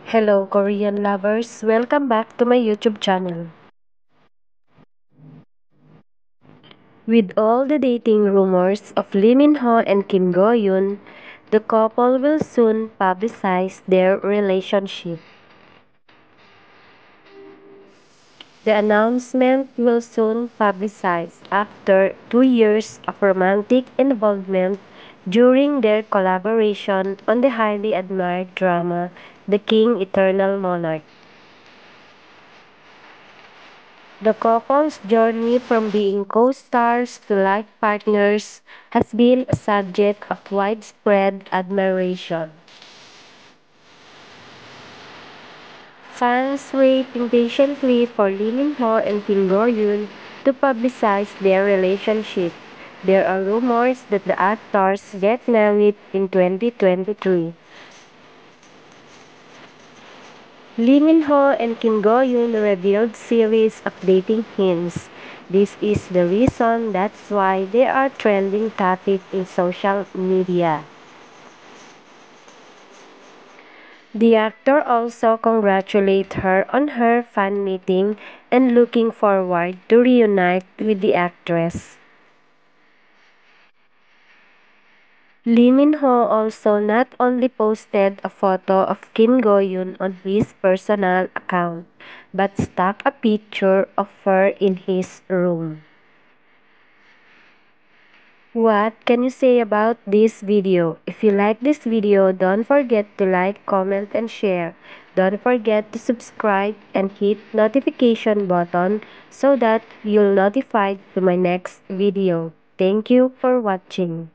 Hello Korean lovers, welcome back to my YouTube channel. With all the dating rumors of Lee Min Ho and Kim Go Eun, the couple will soon publicize their relationship. The announcement will soon publicize after 2 years of romantic involvement during their collaboration on the highly admired drama The King Eternal Monarch. The couple's journey from being co-stars to life partners has been a subject of widespread admiration. Fans wait impatiently for Lee Min Ho and Kim Go Eun to publicize their relationship. There are rumors that the actors get married in 2023. Lee Min Ho and Kim Go Eun revealed series of dating hints. This is the reason that's why they are trending topic in social media. The actor also congratulated her on her fan meeting and looking forward to reunite with the actress. Lee Min Ho also not only posted a photo of Kim Go Eun on his personal account, but stuck a picture of her in his room. What can you say about this video? If you like this video, don't forget to like, comment, and share. Don't forget to subscribe and hit notification button so that you'll notified to my next video. Thank you for watching.